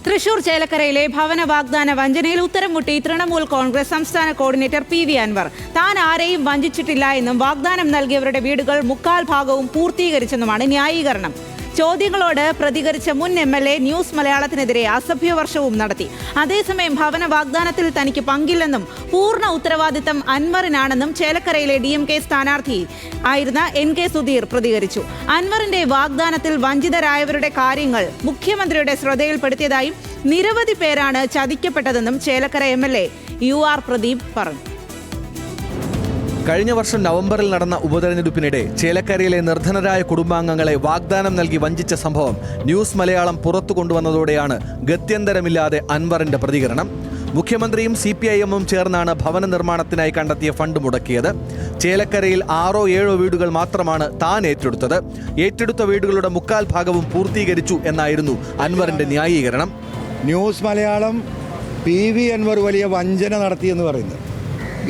തൃശൂർ ചേലക്കരയിലെ ഭവന വാഗ്ദാന വഞ്ചനയിൽ ഉത്തരം മുട്ടി തൃണമൂൽ കോൺഗ്രസ് സംസ്ഥാന കോർഡിനേറ്റർ PV അൻവർ താൻ ആരെയും വഞ്ചിച്ചിട്ടില്ല എന്നും വാഗ്ദാനം നൽകിയവരുടെ വീടുകൾ മുക്കാൽ ഭാഗവും പൂർത്തീകരിച്ചെന്നുമാണ് ന്യായീകരണം. ചോദ്യങ്ങളോട് പ്രതികരിച്ച മുൻ MLA ന്യൂസ് മലയാളത്തിനെതിരെ അസഭ്യവർഷവും നടത്തി. അതേസമയം ഭവന വാഗ്ദാനത്തിൽ തനിക്ക് പങ്കില്ലെന്നും പൂർണ്ണ ഉത്തരവാദിത്തം അൻവറിനാണെന്നും ചേലക്കരയിലെ DMK സ്ഥാനാർത്ഥി ആയിരുന്ന NK സുധീർ പ്രതികരിച്ചു. അൻവറിന്റെ വാഗ്ദാനത്തിൽ വഞ്ചിതരായവരുടെ കാര്യങ്ങൾ മുഖ്യമന്ത്രിയുടെ ശ്രദ്ധയിൽപ്പെടുത്തിയതായും നിരവധി പേരാണ് ചതിക്കപ്പെട്ടതെന്നും ചേലക്കര MLA UR പ്രദീപ് പറഞ്ഞു. കഴിഞ്ഞ വർഷം നവംബറിൽ നടന്ന ഉപതെരഞ്ഞെടുപ്പിനിടെ ചേലക്കരയിലെ നിർധനരായ കുടുംബാംഗങ്ങളെ വാഗ്ദാനം നൽകി വഞ്ചിച്ച സംഭവം ന്യൂസ് മലയാളം പുറത്തു കൊണ്ടുവന്നതോടെയാണ് ഗത്യന്തരമില്ലാതെ അൻവറിന്റെ പ്രതികരണം. മുഖ്യമന്ത്രിയും CPIM-ഉം ചേർന്നാണ് ഭവന നിർമ്മാണത്തിനായി കണ്ടെത്തിയ ഫണ്ട് മുടക്കിയത്. ചേലക്കരയിൽ 6-7 വീടുകൾ മാത്രമാണ് താൻ ഏറ്റെടുത്തത്. ഏറ്റെടുത്ത വീടുകളുടെ മുക്കാൽ ഭാഗവും പൂർത്തീകരിച്ചു എന്നായിരുന്നു അൻവറിന്റെ ന്യായീകരണം. ന്യൂസ് മലയാളം PV അൻവർ വലിയ വഞ്ചന നടത്തിയെന്ന് പറയുന്നത്,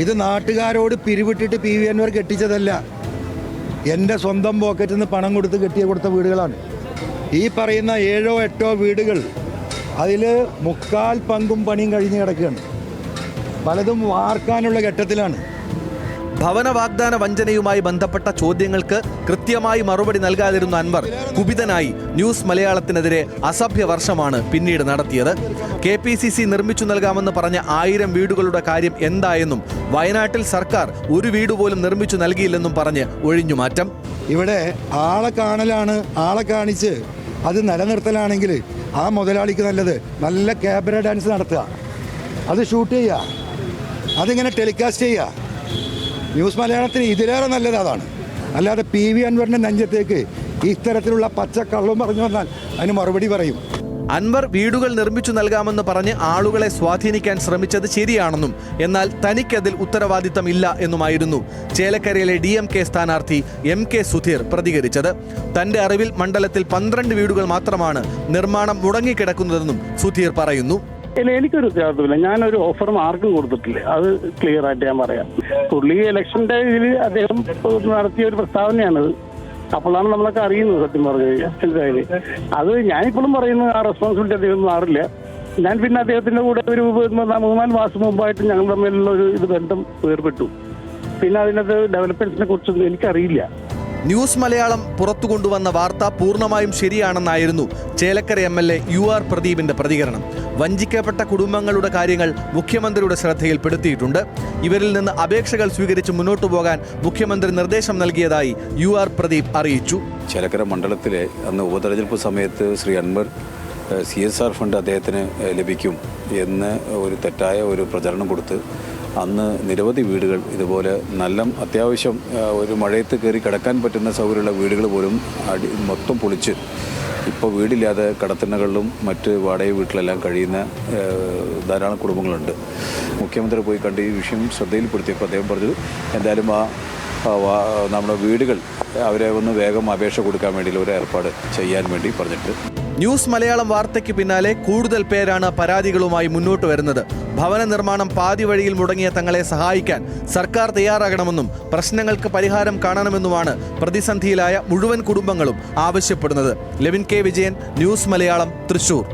ഇത് നാട്ടുകാരോട് പിരിവിട്ടിട്ട് PV അൻവർ കെട്ടിച്ചതല്ല. എൻ്റെ സ്വന്തം പോക്കറ്റിൽ നിന്ന് പണം കൊടുത്ത വീടുകളാണ്. ഈ പറയുന്ന 7-8 വീടുകൾ, അതിൽ മുക്കാൽ പങ്കും പണിയും കഴിഞ്ഞ് കിടക്കുകയാണ്. പലതും വാർക്കാനുള്ള ഘട്ടത്തിലാണ്. ഭവന വാഗ്ദാന വഞ്ചനയുമായി ബന്ധപ്പെട്ട ചോദ്യങ്ങൾക്ക് കൃത്യമായി മറുപടി നൽകാതിരുന്ന അൻവർ കുപിതനായി ന്യൂസ് മലയാളത്തിനെതിരെ അസഭ്യവർഷമാണ് പിന്നീട് നടത്തിയത്. KPCC നിർമ്മിച്ചു നൽകാമെന്ന് പറഞ്ഞ 1000 വീടുകളുടെ കാര്യം എന്തായെന്നും വയനാട്ടിൽ സർക്കാർ ഒരു വീട് പോലും നിർമ്മിച്ചു നൽകിയില്ലെന്നും പറഞ്ഞ് ഒഴിഞ്ഞുമാറ്റം. ഇവിടെ ആളെ കാണലാണ്, ആളെ കാണിച്ച് അത് നിലനിർത്തലാണെങ്കിൽ ആ മുതലാളിക്ക് നല്ലത് നല്ല ക്യാബറ ഡാൻസ് നടത്തുക, അത് ഷൂട്ട് ചെയ്യുക, അതിങ്ങനെ ടെലികാസ്റ്റ് ചെയ്യുക. ന്യൂസ് മലയാളത്തിന് ഇതിലേറെ നല്ലത് അതാണ്. അല്ലാതെ PV അൻവറിൻ്റെ നെഞ്ചത്തേക്ക് ഇത്തരത്തിലുള്ള പച്ചക്കള്ളം പറഞ്ഞു വന്നാൽ അതിന് മറുപടി പറയും. അൻവർ വീടുകൾ നിർമ്മിച്ചു നൽകാമെന്ന് പറഞ്ഞ് ആളുകളെ സ്വാധീനിക്കാൻ ശ്രമിച്ചത് ശരിയാണെന്നും എന്നാൽ തനിക്കതിൽ ഉത്തരവാദിത്തമില്ല എന്നുമായിരുന്നു ചേലക്കരയിലെ DMK സ്ഥാനാർത്ഥി MK സുധീർ പ്രതികരിച്ചത്. തന്റെ അറിവിൽ മണ്ഡലത്തിൽ 12 വീടുകൾ മാത്രമാണ് നിർമ്മാണം മുടങ്ങിക്കിടക്കുന്നതെന്നും സുധീർ പറയുന്നു. എനിക്കൊരു ഉത്തരവാദിത്തമില്ല. ഞാനൊരു ഓഫറും ആർക്കും കൊടുത്തിട്ടില്ല. അത് ക്ലിയർ ആയിട്ട് ഞാൻ പറയാം. പുള്ളി ഇലക്ഷന്റെ ഇതിൽ അദ്ദേഹം നടത്തിയ ഒരു പ്രസ്താവനയാണത്. അപ്പോഴാണ് നമ്മളൊക്കെ അറിയുന്നത്. സത്യം പറഞ്ഞു കഴിഞ്ഞാൽ അത് ഞാനിപ്പോഴും പറയുന്നത് ആ റെസ്പോൺസിബിലിറ്റി അദ്ദേഹം മാറില്ല. ഞാൻ പിന്നെ അദ്ദേഹത്തിന്റെ കൂടെ ഒരു 3-4 മാസം മുമ്പായിട്ട് ഞങ്ങൾ തമ്മിലുള്ള ഒരു ബന്ധം വേർപെട്ടു. പിന്നെ അതിനകത്ത് ഡെവലപ്മെന്റ്സിനെ കുറിച്ചൊന്നും എനിക്കറിയില്ല. ന്യൂസ് മലയാളം പുറത്തു കൊണ്ടുവന്ന വാർത്ത പൂർണ്ണമായും ശരിയാണെന്നായിരുന്നു ചേലക്കര MLA UR പ്രദീപിന്റെ പ്രതികരണം. വഞ്ചിക്കപ്പെട്ട കുടുംബങ്ങളുടെ കാര്യങ്ങൾ മുഖ്യമന്ത്രിയുടെ ശ്രദ്ധയിൽപ്പെടുത്തിയിട്ടുണ്ട്. ഇവരിൽ നിന്ന് അപേക്ഷകൾ സ്വീകരിച്ച് മുന്നോട്ടു പോകാൻ മുഖ്യമന്ത്രി നിർദ്ദേശം നൽകിയതായി UR പ്രദീപ് അറിയിച്ചു. ചേലക്കര മണ്ഡലത്തിലെ അന്ന് ഉപതെരഞ്ഞെടുപ്പ് സമയത്ത് ശ്രീ അൻവർ CSR ഫണ്ട് അദ്ദേഹത്തിന് ലഭിക്കും എന്ന് ഒരു തെറ്റായ ഒരു പ്രചരണം കൊടുത്ത് അന്ന് നിരവധി വീടുകൾ ഇതുപോലെ നല്ല അത്യാവശ്യം ഒരു മഴയത്ത് കയറി കിടക്കാൻ പറ്റുന്ന സൗകര്യമുള്ള വീടുകൾ പോലും മൊത്തം പൊളിച്ച് ഇപ്പോൾ വീടില്ലാതെ കടത്തിണ്ണകളിലും മറ്റ് വാടക വീട്ടിലെല്ലാം കഴിയുന്ന ധാരാളം കുടുംബങ്ങളുണ്ട്. മുഖ്യമന്ത്രി പോയി കണ്ട് ഈ വിഷയം ശ്രദ്ധയിൽപ്പെടുത്തിയപ്പോൾ അദ്ദേഹം പറഞ്ഞത് എന്തായാലും നമ്മുടെ വീടുകൾ അവരെ ഒന്ന് വേഗം അപേക്ഷ കൊടുക്കാൻ വേണ്ടി ഒരു ഏർപ്പാട് ചെയ്യാൻ വേണ്ടി പറഞ്ഞിട്ട്. ന്യൂസ് മലയാളം വാർത്തയ്ക്ക് പിന്നാലെ കൂടുതൽ പേരാണ് പരാതികളുമായി മുന്നോട്ട് വരുന്നത്. ഭവന നിർമ്മാണം പാതി വഴിയിൽ മുടങ്ങിയ തങ്ങളെ സഹായിക്കാൻ സർക്കാർ തയ്യാറാകണമെന്നും പ്രശ്നങ്ങൾക്ക് പരിഹാരം കാണണമെന്നുമാണ് പ്രതിസന്ധിയിലായ മുഴുവൻ കുടുംബങ്ങളും ആവശ്യപ്പെടുന്നത്. ലെവിൻ K. വിജയൻ, ന്യൂസ് മലയാളം, തൃശൂർ.